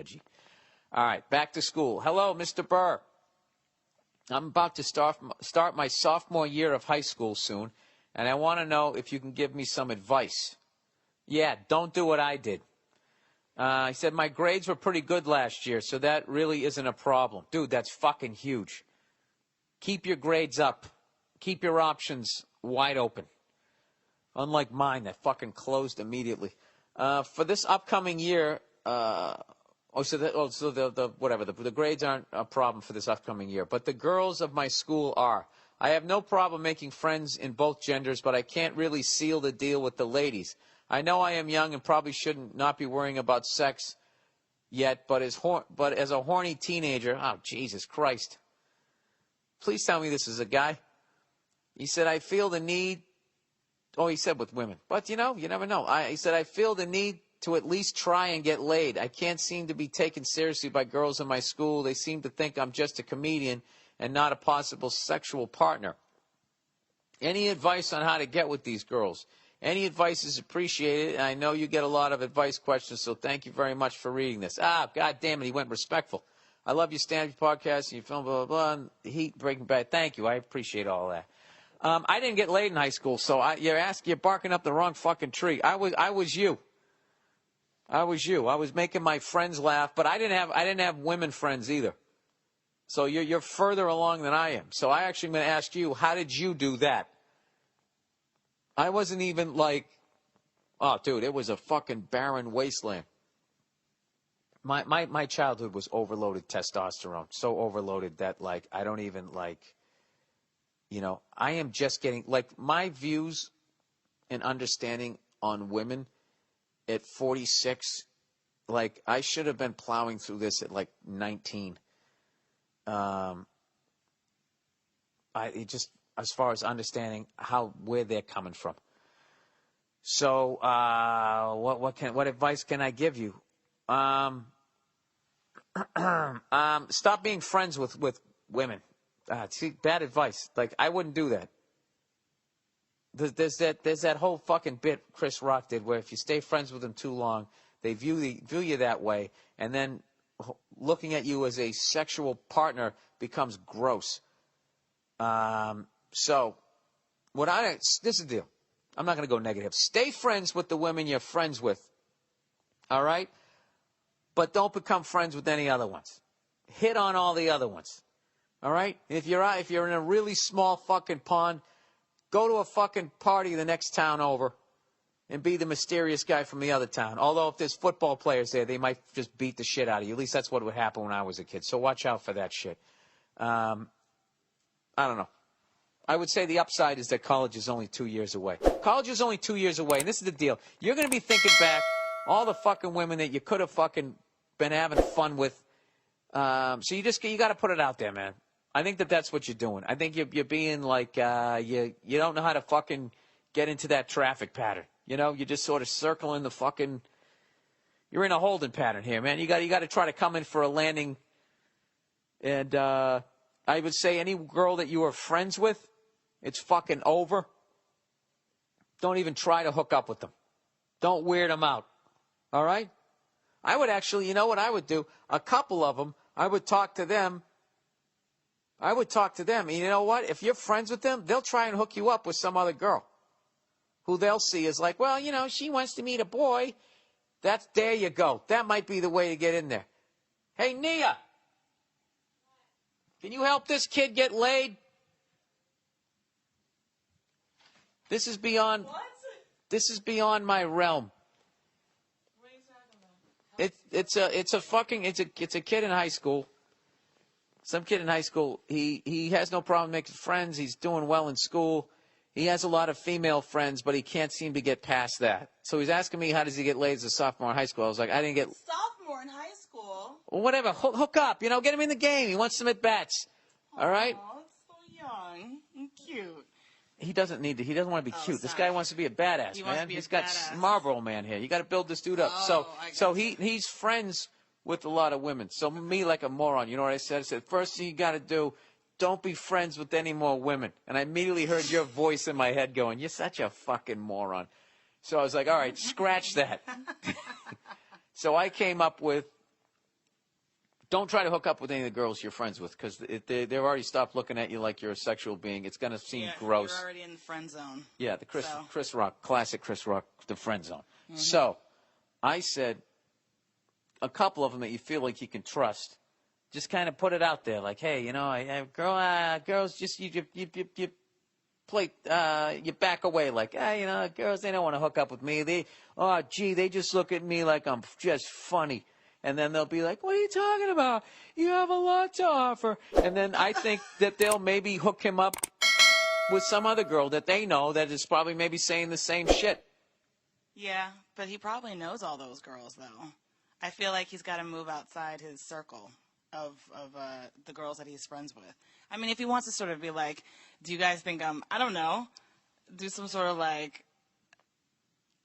edgy. All right, back to school. Hello, Mr. Burr. I'm about to start my sophomore year of high school soon, and I want to know if you can give me some advice. Yeah, don't do what I did. He said, my grades were pretty good last year, so that really isn't a problem. Dude, that's fucking huge. Keep your grades up. Keep your options wide open. Unlike mine, that fucking closed immediately. For this upcoming year, the grades aren't a problem for this upcoming year, but the girls of my school are. I have no problem making friends in both genders, but I can't really seal the deal with the ladies. I know I am young and probably shouldn't not be worrying about sex yet, but as a horny teenager, oh, Jesus Christ. Please tell me this is a guy. He said, I feel the need. Oh, he said with women. But, you never know. He said, I feel the need to at least try and get laid. I can't seem to be taken seriously by girls in my school. They seem to think I'm just a comedian and not a possible sexual partner. Any advice on how to get with these girls? Any advice is appreciated. I know you get a lot of advice questions, so thank you very much for reading this. God damn it, he went respectful. I love your stand-up podcast and your film, blah, blah, blah. Heat, Breaking Bad. Thank you. I appreciate all that. I didn't get laid in high school, so you're barking up the wrong fucking tree. I was you. I was making my friends laugh, but I didn't have women friends either. So you're further along than I am. So I actually am going to ask you, how did you do that? I wasn't even like, oh, dude, it was a fucking barren wasteland. My childhood was overloaded testosterone, so overloaded that, like, I don't even, like, I am just getting, like, my views and understanding on women at 46, like, I should have been plowing through this at, like, 19. As far as understanding where they're coming from. So, what advice can I give you? Stop being friends with women. See, bad advice. Like, I wouldn't do that. There's that whole fucking bit Chris Rock did where if you stay friends with them too long, they view you that way, and then looking at you as a sexual partner becomes gross. So, this is the deal. I'm not going to go negative. Stay friends with the women you're friends with. All right? But don't become friends with any other ones. Hit on all the other ones. All right? If you're in a really small fucking pond, go to a fucking party the next town over and be the mysterious guy from the other town. Although if there's football players there, they might just beat the shit out of you. At least that's what would happen when I was a kid. So watch out for that shit. I don't know. I would say the upside is that college is only 2 years away. College is only 2 years away, and this is the deal. You're going to be thinking back all the fucking women that you could have fucking been having fun with. So you got to put it out there, man. I think that's what you're doing. I think you're being like you don't know how to fucking get into that traffic pattern. You're just sort of circling the fucking. You're in a holding pattern here, man. You got to try to come in for a landing. And I would say any girl that you are friends with, it's fucking over. Don't even try to hook up with them. Don't weird them out. All right? I would actually, you know what I would do? A couple of them, I would talk to them. And you know what? If you're friends with them, they'll try and hook you up with some other girl who they'll see as like, well, she wants to meet a boy. There you go. That might be the way to get in there. Hey, Nia, can you help this kid get laid? This is beyond. What? This is beyond my realm. What are you talking about? It's a kid in high school. Some kid in high school. He has no problem making friends. He's doing well in school. He has a lot of female friends, but he can't seem to get past that. So he's asking me, how does he get laid as a sophomore in high school? I was like, I didn't get. Sophomore in high school? Well, whatever. Hook up. Get him in the game. He wants some at-bats. All right? Oh, it's so young and cute. He doesn't need to. He doesn't want to be cute. Sorry. This guy wants to be a badass, man. He's got Marlboro Man here. You got to build this dude up. So he's friends with a lot of women. So me like a moron. You know what I said? I said, first thing you got to do, don't be friends with any more women. And I immediately heard your voice in my head going, you're such a fucking moron. So I was like, all right, scratch that. So I came up with don't try to hook up with any of the girls you're friends with, because they've already stopped looking at you like you're a sexual being. It's going to seem gross. You're already in the friend zone. Yeah, the Chris Rock, classic Chris Rock, the friend zone. So I said a couple of them that you feel like you can trust. Just kind of put it out there, like, hey, you know, girls, just you play, you back away, like, you know, girls, they don't want to hook up with me. They just look at me like I'm just funny. And then they'll be like, what are you talking about? You have a lot to offer. And then I think that they'll maybe hook him up with some other girl that they know that is probably maybe saying the same shit. Yeah, but he probably knows all those girls, though. I feel like he's got to move outside his circle of the girls that he's friends with. I mean, if he wants to sort of be like, do you guys think I don't know, do some sort of like,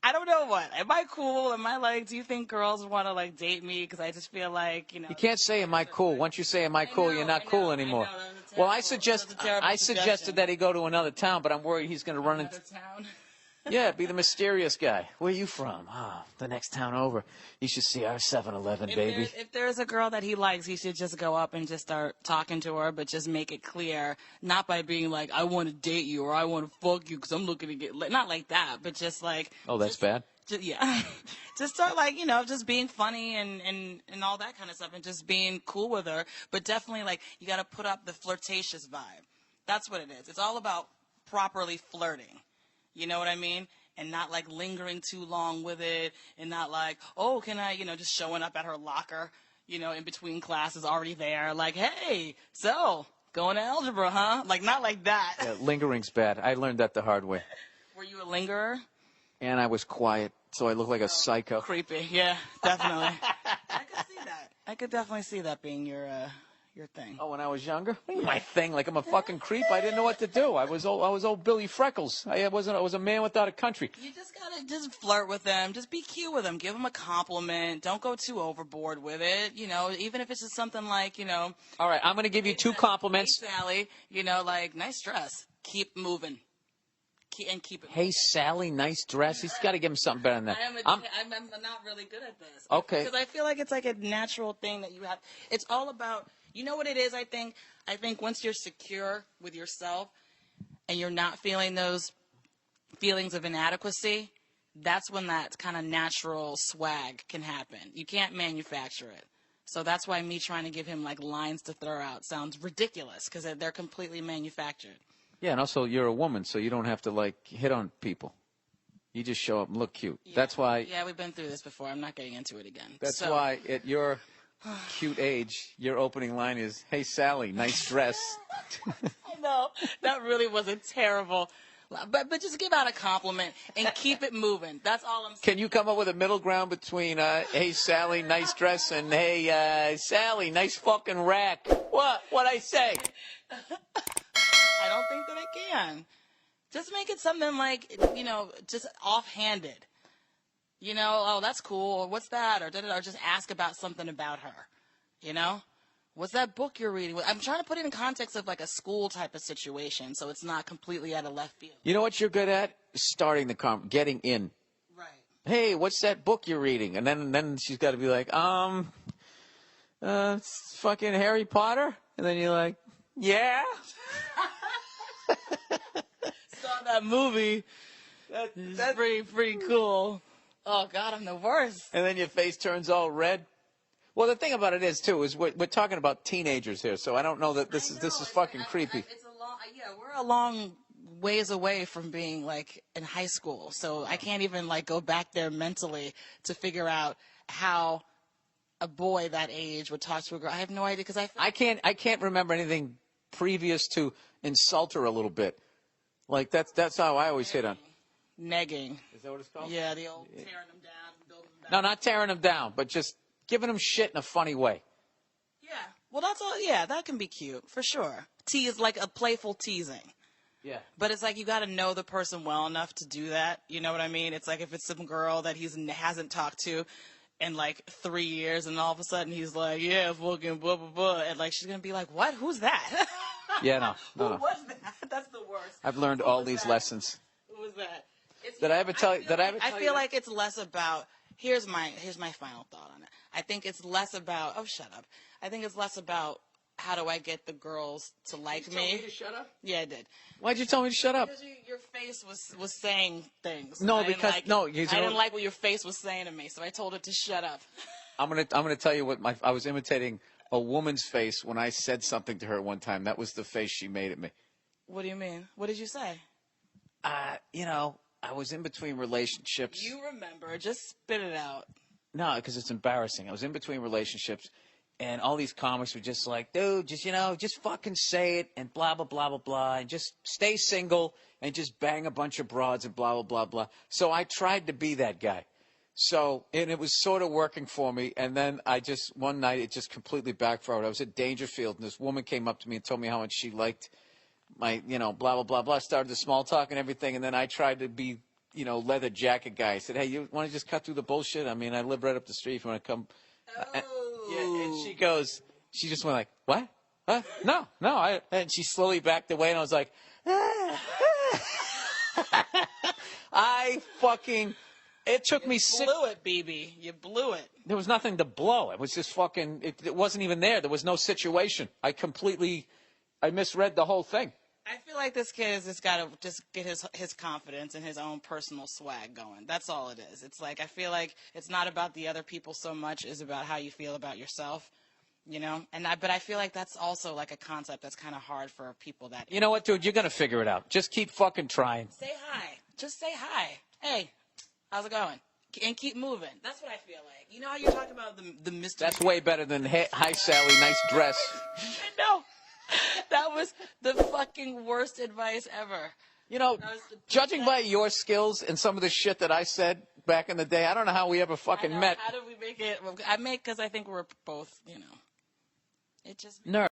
I don't know what. Am I cool? Am I like, do you think girls want to like date me? Because I just feel like, you know. You can't say, am I cool? Once you say, am I cool, you're not cool anymore. Well, I suggested that he go to another town, but I'm worried he's going to run into town. Yeah, be the mysterious guy. Where are you from? Oh, the next town over. You should see our 7-Eleven, baby. If there's a girl that he likes, he should just go up and just start talking to her, but just make it clear, not by being like, I want to date you or I want to fuck you because I'm looking to get not like that, but just like. Oh, that's bad? Yeah. Just start like, you know, just being funny and all that kind of stuff and just being cool with her. But definitely, like, you got to put up the flirtatious vibe. That's what it is. It's all about properly flirting. You know what I mean? And not, like, lingering too long with it and not like, oh, can I, you know, just showing up at her locker, you know, in between classes already there. Like, hey, so, going to algebra, huh? Like, not like that. Yeah, lingering's bad. I learned that the hard way. Were you a lingerer? And I was quiet, so I look like a psycho. Creepy, yeah, definitely. I could see that. I could definitely see that being your thing. Oh, when I was younger? My thing, like I'm a fucking creep. I didn't know what to do. I was old Billy Freckles. I was a man without a country. You just gotta just flirt with them. Just be cute with them. Give them a compliment. Don't go too overboard with it. You know, even if it's just something like, you know. All right, I'm gonna give you 2 compliments. Hey, Sally, you know, like, nice dress. Keep moving. Keep it. Hey, Sally, nice dress. He's got to give him something better than that. I'm not really good at this. Okay. Because I feel like it's like a natural thing that you have. It's all about, you know what it is, I think? I think once you're secure with yourself and you're not feeling those feelings of inadequacy, that's when that kind of natural swag can happen. You can't manufacture it. So that's why me trying to give him like lines to throw out sounds ridiculous because they're completely manufactured. Yeah, and also you're a woman, so you don't have to, like, hit on people. You just show up and look cute. Yeah. That's why... Yeah, we've been through this before. I'm not getting into it again. That's why at your cute age, your opening line is, hey, Sally, nice dress. I know. That really was a terrible... But just give out a compliment and keep it moving. That's all I'm saying. Can you come up with a middle ground between, hey, Sally, nice dress, and hey, Sally, nice fucking rack? What'd I say? I don't think that I can. Just make it something like, you know, just offhanded. You know, oh, that's cool, or what's that, or da-da-da, or just ask about something about her. You know? What's that book you're reading? I'm trying to put it in context of like a school type of situation, so it's not completely out of left field. You know what you're good at? Starting the getting in. Right. Hey, what's that book you're reading? And then she's got to be like, it's fucking Harry Potter? And then you're like, yeah. Saw that movie. That's pretty cool. Oh God, I'm the worst. And then your face turns all red. Well, the thing about it is too is we're talking about teenagers here, so I don't know that this is fucking creepy. We're a long ways away from being like in high school, so I can't even like go back there mentally to figure out how a boy that age would talk to a girl. I have no idea because I can't remember anything previous to insult her a little bit. Like that's how I always hit on. Negging. Is that what it's called? Yeah, the old tearing them down, building them No, down. not tearing them down, but just giving them shit in a funny way. Yeah. Well, that's all. Yeah, that can be cute for sure. Tease like a playful teasing. Yeah. But it's like you got to know the person well enough to do that. You know what I mean? It's like if it's some girl that he hasn't talked to in like 3 years, and all of a sudden he's like, yeah, fucking blah blah blah, and like she's gonna be like, what? Who's that? Yeah, no. Who was that? That's the worst. I've learned all these lessons. Who was that? Did I ever tell you? I feel like it's less about. Here's my final thought on it. I think it's less about, oh, shut up. I think it's less about how do I get the girls to like You told me. me to shut up? Yeah, I did. Why'd you tell me to shut up? Because your face was saying things. No, I didn't because like no, it. you I didn't like what your face was saying to me, so I told it to shut up. I'm gonna tell you what I was imitating a woman's face when I said something to her one time. That was the face she made at me. What do you mean? What did you say? You know, I was in between relationships. You remember? Just spit it out. No, because it's embarrassing. I was in between relationships, and all these comics were just like, dude, just fucking say it, and blah, blah, blah, blah, blah, and just stay single, and just bang a bunch of broads, and blah, blah, blah, blah. So I tried to be that guy. So, and it was sort of working for me, and then one night, it just completely backfired. I was at Dangerfield, and this woman came up to me and told me how much she liked my, blah, blah, blah, blah. Started the small talk and everything, and then I tried to be leather jacket guy. I said, hey, you want to just cut through the bullshit? I mean, I live right up the street if you want to come. Yeah, and she just went like, what? Huh? No. And she slowly backed away, and I was like, it took me You blew it, BB. You blew it. There was nothing to blow. It was just fucking, it wasn't even there. There was no situation. I misread the whole thing. I feel like this kid has just got to just get his confidence and his own personal swag going. That's all it is. It's like I feel like it's not about the other people so much as about how you feel about yourself, But I feel like that's also like a concept that's kind of hard for people that. You know what, dude? You're gonna figure it out. Just keep fucking trying. Say hi. Just say hi. Hey, how's it going? And keep moving. That's what I feel like. You know how you talk about the mystery. That's way better than hi, Sally, nice dress. No. That was the fucking worst advice ever. Judging by your skills and some of the shit that I said back in the day, I don't know how we ever fucking met. How did we make it? Because I think we're both, it just. Nerd.